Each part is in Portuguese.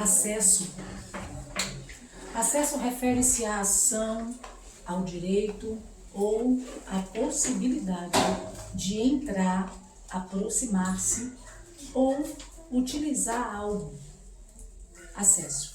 Acesso. Acesso refere-se à ação, ao direito ou à possibilidade de entrar, aproximar-se ou utilizar algo. Acesso.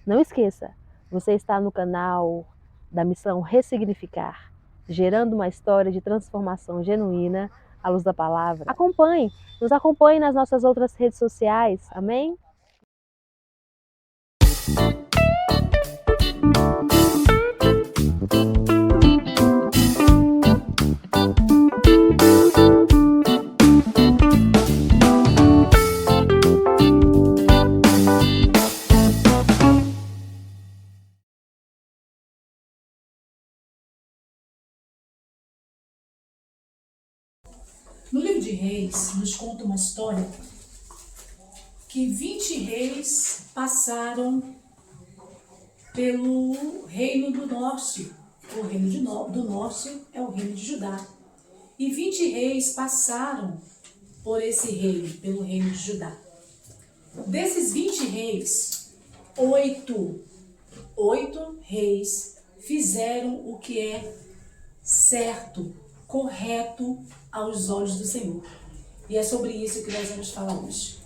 Não esqueça, você está no canal da Missão Ressignificar, gerando uma história de transformação genuína à luz da palavra. Nos acompanhe nas nossas outras redes sociais, amém? No livro de Reis, nos conta uma história que 20 reis passaram pelo reino do norte. O reino do norte é o reino de Judá. E 20 reis passaram por esse reino, pelo reino de Judá. Desses 20 reis, oito reis fizeram o que é certo, correto aos olhos do Senhor. E é sobre isso que nós vamos falar hoje.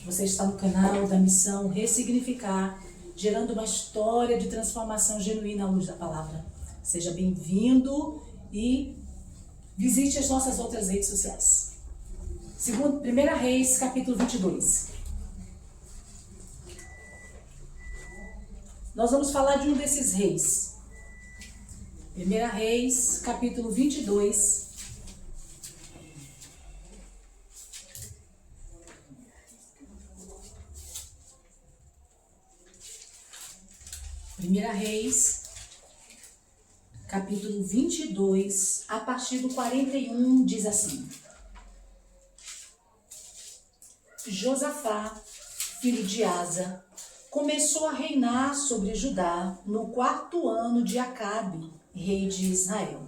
Você está no canal da Missão Ressignificar, gerando uma história de transformação genuína à luz da palavra. Seja bem-vindo e visite as nossas outras redes sociais. 1 Reis, capítulo 22. Nós vamos falar de um desses reis. 1 Reis, capítulo 22. Primeira Reis, capítulo 22, a partir do 41, diz assim: Josafá, filho de Asa, começou a reinar sobre Judá no 4º ano de Acabe, rei de Israel.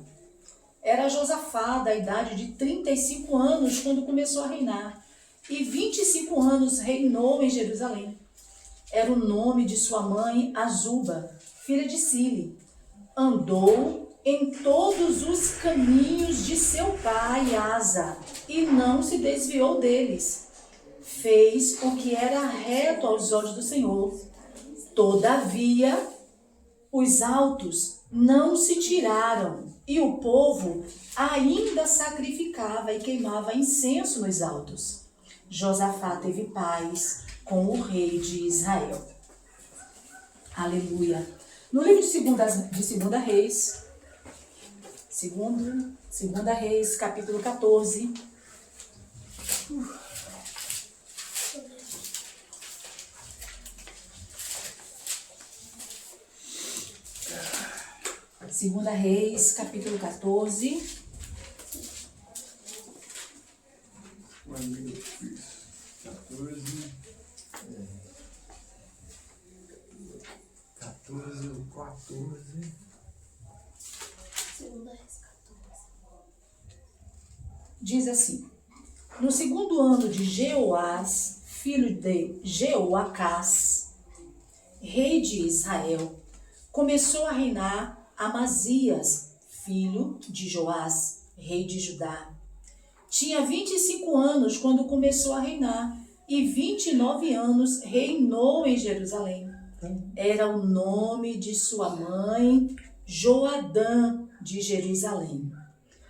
Era Josafá da idade de 35 anos quando começou a reinar, e 25 anos reinou em Jerusalém. Era o nome de sua mãe Azuba, filha de Sile. Andou em todos os caminhos de seu pai Asa e não se desviou deles. Fez o que era reto aos olhos do Senhor. Todavia, os altos não se tiraram e o povo ainda sacrificava e queimava incenso nos altos. Josafá teve paz com o rei de Israel. Aleluia. No livro de Segunda Reis, Segunda Reis, capítulo 14. Segunda Reis, capítulo 14. Diz assim: no 2º ano de Jeoás, filho de Jeoacás, rei de Israel, começou a reinar Amazias, filho de Joás, rei de Judá. Tinha 25 anos quando começou a reinar e 29 anos reinou em Jerusalém. Era o nome de sua mãe, Joadã de Jerusalém.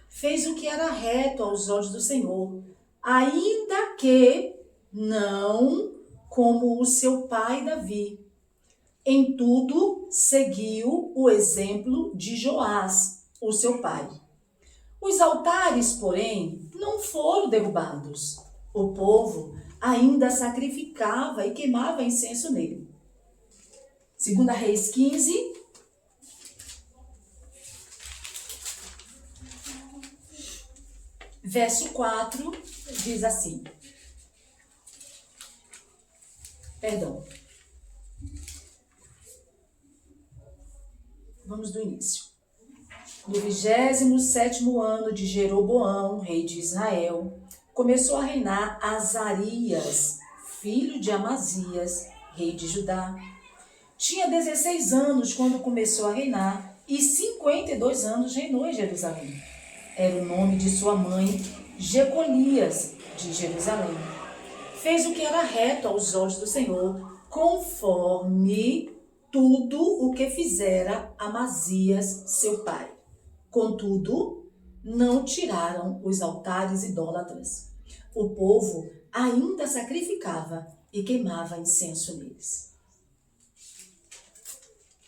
Fez o que era reto aos olhos do Senhor, ainda que não como o seu pai Davi. Em tudo seguiu o exemplo de Joás, o seu pai. Os altares, porém, não foram derrubados. O povo ainda sacrificava e queimava incenso nele. 2 Reis 15. Verso 4 diz assim. Vamos do início. No 27º ano de Jeroboão, rei de Israel, começou a reinar Azarias, filho de Amazias, rei de Judá. Tinha 16 anos quando começou a reinar e 52 anos reinou em Jerusalém. Era o nome de sua mãe, Jeconias, de Jerusalém. Fez o que era reto aos olhos do Senhor, conforme tudo o que fizera Amazias, seu pai. Contudo, não tiraram os altares idólatras. O povo ainda sacrificava e queimava incenso neles.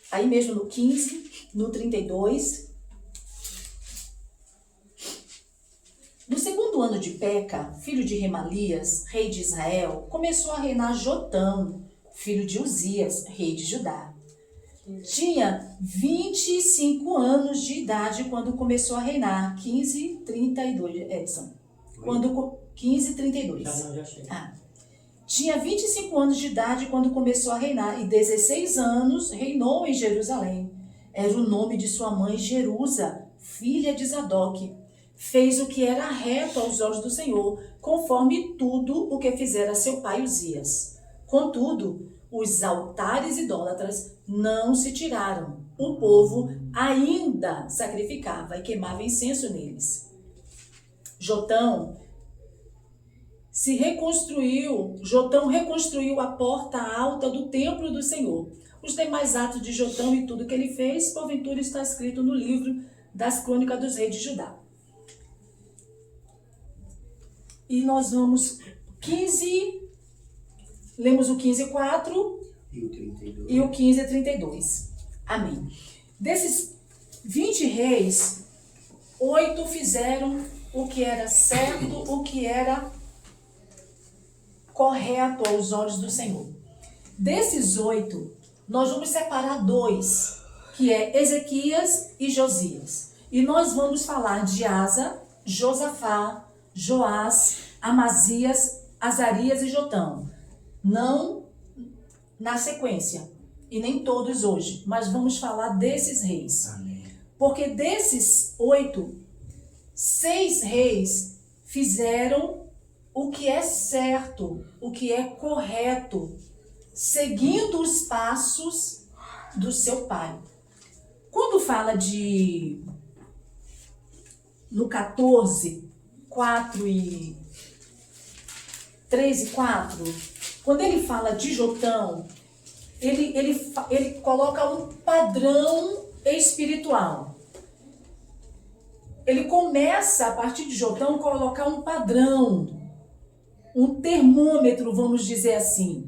Aí mesmo no 15, no 32. No segundo ano de Peca, filho de Remalias, rei de Israel, começou a reinar Jotão, filho de Uzias, rei de Judá. Tinha 25 anos de idade quando começou a reinar. 1532, Edson. Quando 1532. Já sei. Tinha 25 anos de idade quando começou a reinar e 16 anos reinou em Jerusalém. Era o nome de sua mãe Jerusa, filha de Zadok. Fez o que era reto aos olhos do Senhor, conforme tudo o que fizera seu pai Uzias. Contudo, os altares idólatras não se tiraram. O povo ainda sacrificava e queimava incenso neles. Jotão reconstruiu a porta alta do templo do Senhor. Os demais atos de Jotão e tudo que ele fez, porventura está escrito no livro das Crônicas dos Reis de Judá. E nós vamos 15, lemos o 15:4 E o 32. e o 15:32. Amém. Desses 20 reis, 8 fizeram o que era certo, o que era correto aos olhos do Senhor. Desses 8, nós vamos separar 2, que é Ezequias e Josias. E nós vamos falar de Asa, Josafá, Joás, Amazias, Azarias e Jotão. Não na sequência, e nem todos hoje, mas vamos falar desses reis. Amém. Porque desses 8, 6 reis fizeram o que é certo, o que é correto, seguindo os passos do seu pai. Quando fala no 14, 4 e 3 e 4, quando ele fala de Jotão, ele coloca um padrão espiritual. Ele começa, a partir de Jotão, a colocar um padrão, um termômetro, vamos dizer assim.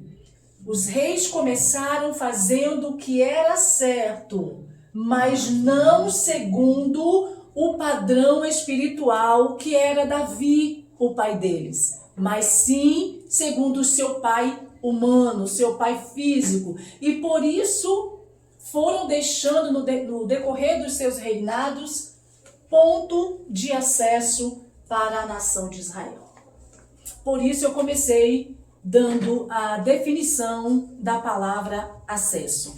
Os reis começaram fazendo o que era certo, mas não segundo o padrão espiritual que era Davi, o pai deles, mas sim segundo o seu pai humano, seu pai físico. E por isso foram deixando no decorrer dos seus reinados ponto de acesso para a nação de Israel. Por isso eu comecei dando a definição da palavra acesso.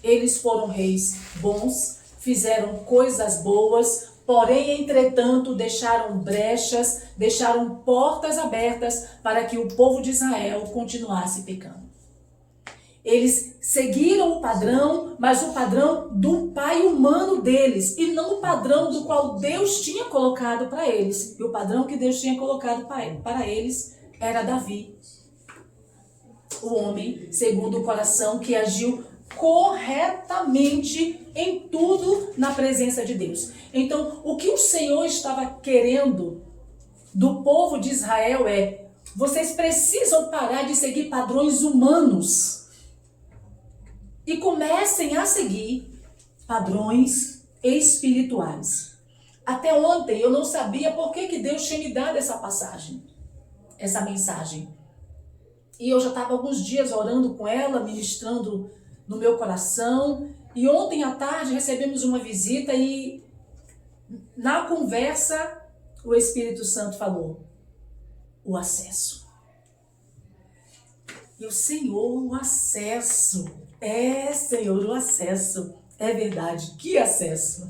Eles foram reis bons, fizeram coisas boas, porém, entretanto, deixaram brechas, deixaram portas abertas para que o povo de Israel continuasse pecando. Eles seguiram o padrão, mas o padrão do pai humano deles, e não o padrão do qual Deus tinha colocado para eles. E o padrão que Deus tinha colocado para eles era Davi, o homem segundo o coração que agiu corretamente em tudo na presença de Deus. Então, o que o Senhor estava querendo do povo de Israel é: vocês precisam parar de seguir padrões humanos e comecem a seguir padrões espirituais. Até ontem eu não sabia por que Deus tinha me dado essa passagem, essa mensagem. E eu já estava alguns dias orando com ela, ministrando no meu coração. E ontem à tarde recebemos uma visita e na conversa o Espírito Santo falou: o acesso. E o Senhor, o acesso. É, Senhor, o acesso. É verdade, que acesso.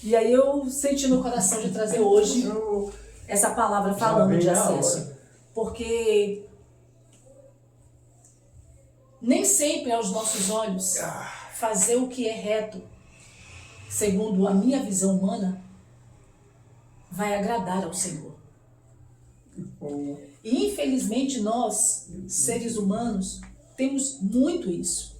E aí eu senti no coração de trazer hoje essa palavra falando de acesso. Porque nem sempre aos nossos olhos fazer o que é reto, segundo a minha visão humana, vai agradar ao Senhor. E infelizmente nós, seres humanos, temos muito isso.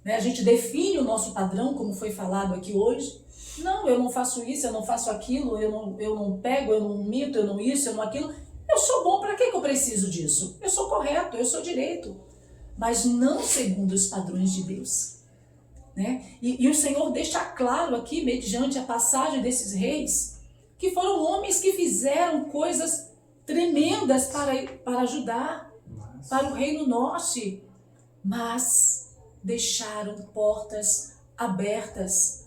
A gente define o nosso padrão, como foi falado aqui hoje. Não, eu não faço isso, eu não faço aquilo, eu não pego, eu não minto, eu não isso, eu não aquilo. Eu sou bom, para que eu preciso disso? Eu sou correto, eu sou direito. Mas não segundo os padrões de Deus. Né? E o Senhor deixa claro aqui, mediante a passagem desses reis, que foram homens que fizeram coisas tremendas para ajudar, para o reino norte, mas deixaram portas abertas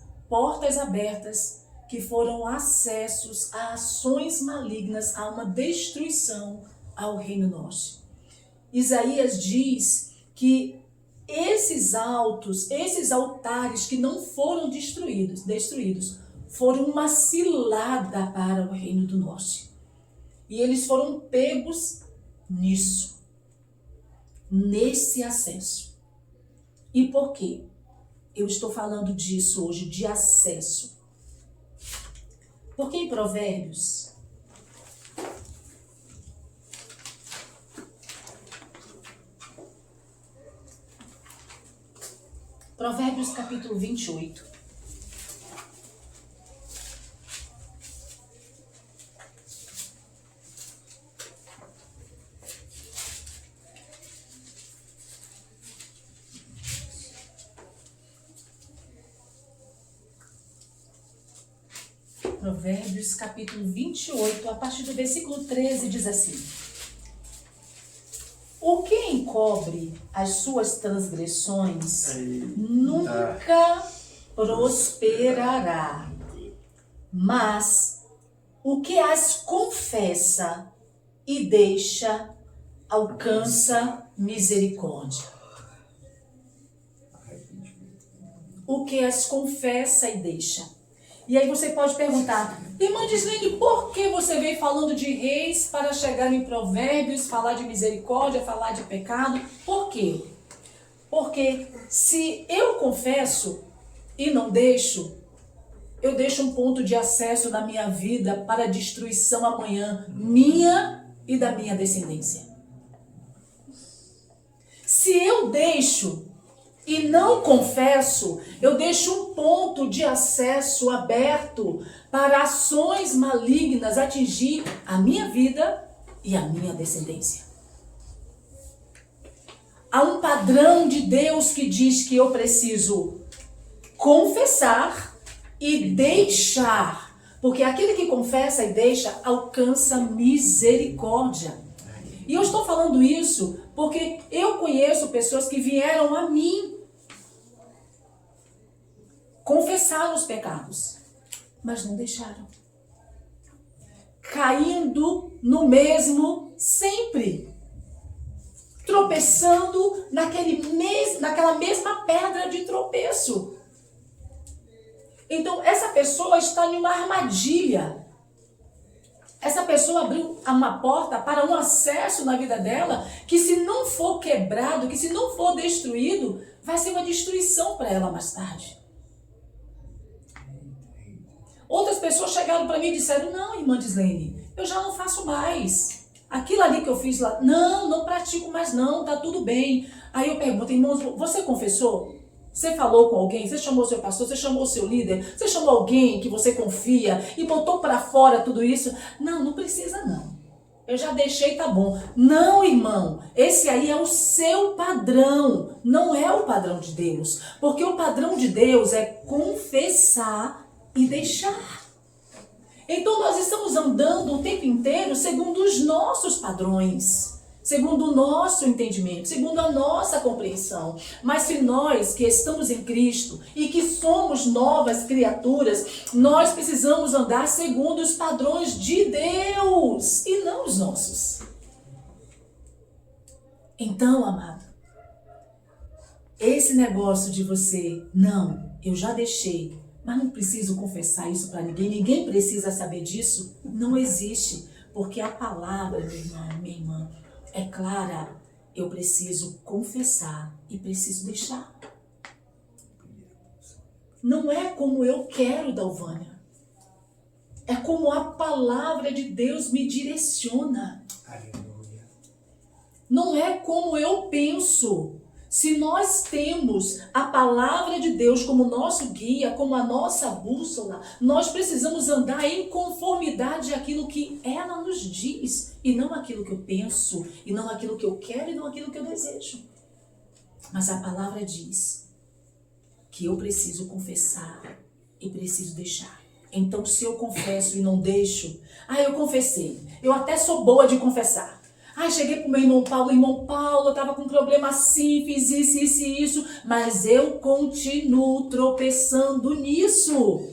que foram acessos a ações malignas, a uma destruição ao reino norte. Isaías diz que esses altares que não foram destruídos, foram uma cilada para o reino do norte. E eles foram pegos nisso, nesse acesso. E por quê? Eu estou falando disso hoje, de acesso. Porque em Provérbios, capítulo 28. Provérbios capítulo 28, a partir do versículo 13, diz assim: o que encobre as suas transgressões nunca prosperará, mas o que as confessa e deixa alcança misericórdia. O que as confessa e deixa. E aí você pode perguntar: irmã Gislene, por que você veio falando de reis para chegar em Provérbios, falar de misericórdia, falar de pecado? Por quê? Porque se eu confesso e não deixo, eu deixo um ponto de acesso na minha vida para a destruição amanhã, minha e da minha descendência. Se eu deixo e não confesso, eu deixo um ponto de acesso aberto para ações malignas atingir a minha vida e a minha descendência. Há um padrão de Deus que diz que eu preciso confessar e deixar, porque aquele que confessa e deixa alcança misericórdia. E eu estou falando isso porque eu conheço pessoas que vieram a mim, confessaram os pecados, mas não deixaram. Caindo no mesmo sempre. Tropeçando naquela mesma pedra de tropeço. Então, essa pessoa está em uma armadilha. Essa pessoa abriu uma porta para um acesso na vida dela que, se não for quebrado, que se não for destruído, vai ser uma destruição para ela mais tarde. Outras pessoas chegaram para mim e disseram: não, irmã Gislene, eu já não faço mais. Aquilo ali que eu fiz lá, não pratico mais não, tá tudo bem. Aí eu pergunto: irmãos, você confessou? Você falou com alguém? Você chamou seu pastor? Você chamou seu líder? Você chamou alguém que você confia e botou para fora tudo isso? Não precisa não. Eu já deixei, tá bom. Não, irmão, esse aí é o seu padrão, não é o padrão de Deus. Porque o padrão de Deus é confessar e deixar. Então nós estamos andando o tempo inteiro segundo os nossos padrões, segundo o nosso entendimento, segundo a nossa compreensão. Mas se nós que estamos em Cristo e que somos novas criaturas, nós precisamos andar segundo os padrões de Deus e não os nossos. Então, amado, Esse negócio de você, não, eu já deixei, mas não preciso confessar isso para ninguém, ninguém precisa saber disso, não existe. Porque a palavra, meu irmão, minha irmã, é clara. Eu preciso confessar e preciso deixar. Não é como eu quero, Dalvânia. É como a palavra de Deus me direciona. Aleluia. Não é como eu penso. Se nós temos a palavra de Deus como nosso guia, como a nossa bússola, nós precisamos andar em conformidade àquilo que ela nos diz, e não aquilo que eu penso, e não aquilo que eu quero, e não aquilo que eu desejo. Mas a palavra diz que eu preciso confessar e preciso deixar. Então, se eu confesso e não deixo, eu confessei, eu até sou boa de confessar. Cheguei pro meu irmão Paulo, eu tava com um problema assim, fiz isso, mas eu continuo tropeçando nisso.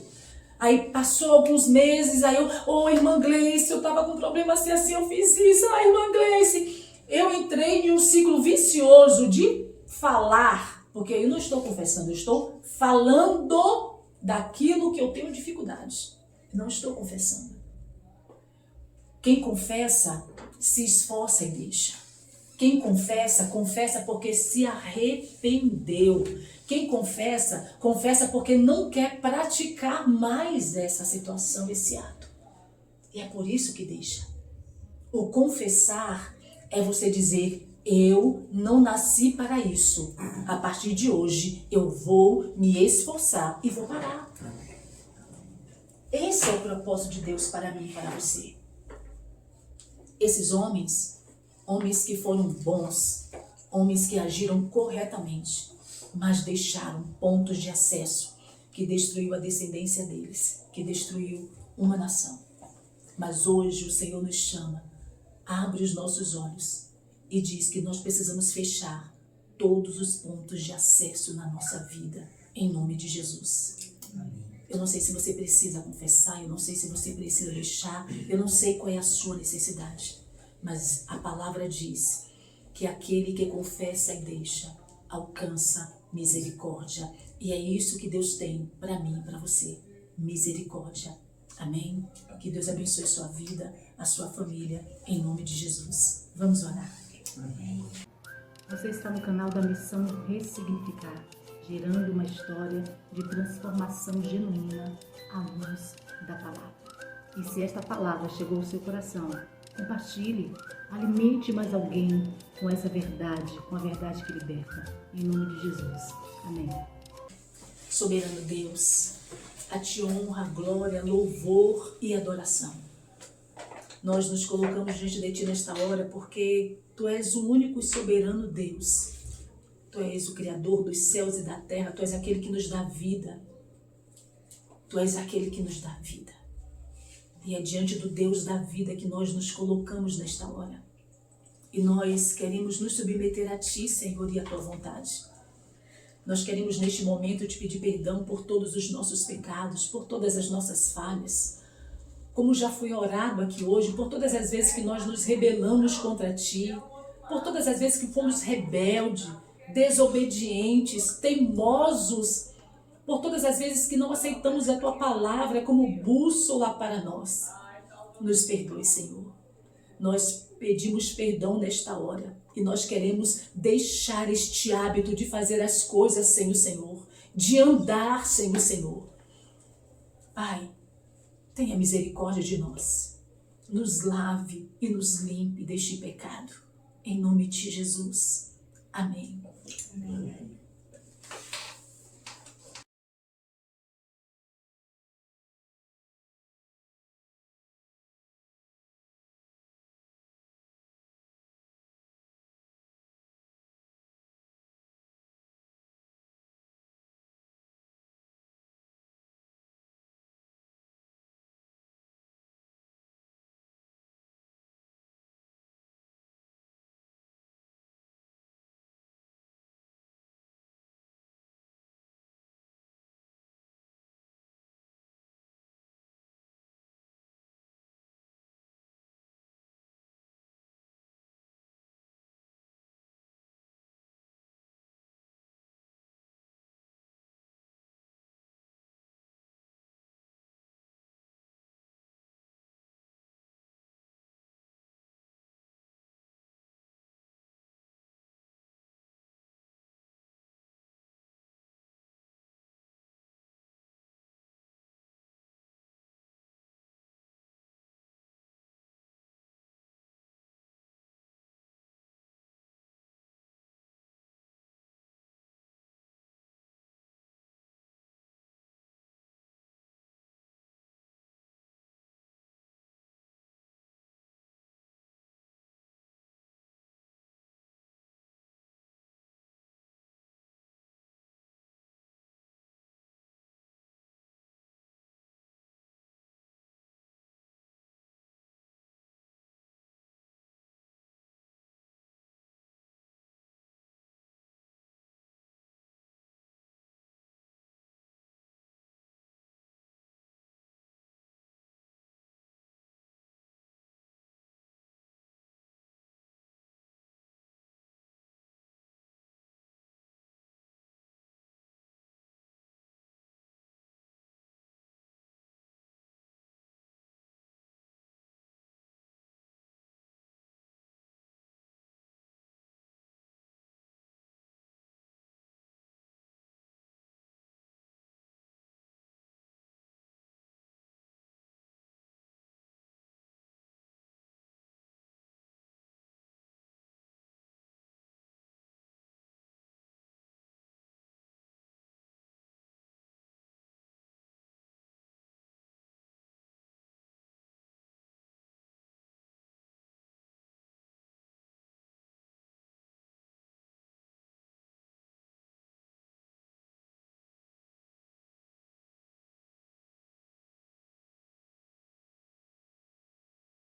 Aí passou alguns meses, irmã Gleice, eu tava com um problema assim, eu fiz isso, irmã Gleice. Eu entrei em um ciclo vicioso de falar, porque eu não estou confessando, eu estou falando daquilo que eu tenho dificuldade. Não estou confessando. Quem confessa, se esforça e deixa. Quem confessa, confessa porque se arrependeu. Quem confessa, confessa porque não quer praticar mais essa situação, esse ato. E é por isso que deixa. O confessar é você dizer: eu não nasci para isso. A partir de hoje, eu vou me esforçar e vou parar. Esse é o propósito de Deus para mim e para você. Esses homens que foram bons, homens que agiram corretamente, mas deixaram pontos de acesso que destruiu a descendência deles, que destruiu uma nação. Mas hoje o Senhor nos chama, abre os nossos olhos e diz que nós precisamos fechar todos os pontos de acesso na nossa vida, em nome de Jesus. Amém. Eu não sei se você precisa confessar, eu não sei se você precisa deixar, eu não sei qual é a sua necessidade, mas a palavra diz que aquele que confessa e deixa alcança misericórdia. E é isso que Deus tem para mim e para você, misericórdia. Amém? Que Deus abençoe sua vida, a sua família, em nome de Jesus. Vamos orar. Amém. Você está no canal da Missão Ressignificar, gerando uma história de transformação genuína à luz da palavra. E se esta palavra chegou ao seu coração, compartilhe, alimente mais alguém com essa verdade, com a verdade que liberta. Em nome de Jesus. Amém. Soberano Deus, a Ti honra, glória, louvor e adoração. Nós nos colocamos diante de Ti nesta hora porque Tu és o único e soberano Deus. Tu és o Criador dos céus e da terra. Tu és aquele que nos dá vida. Tu és aquele que nos dá vida. E é diante do Deus da vida que nós nos colocamos nesta hora. E nós queremos nos submeter a Ti, Senhor, e a Tua vontade. Nós queremos neste momento Te pedir perdão por todos os nossos pecados, por todas as nossas falhas. Como já foi orado aqui hoje, por todas as vezes que nós nos rebelamos contra Ti, por todas as vezes que fomos rebeldes, desobedientes, teimosos, por todas as vezes que não aceitamos a Tua palavra como bússola para nós. Nos perdoe, Senhor. Nós pedimos perdão nesta hora e nós queremos deixar este hábito de fazer as coisas sem o Senhor, de andar sem o Senhor. Pai, tenha misericórdia de nós. Nos lave e nos limpe deste pecado. Em nome de Jesus. Amém. Amém.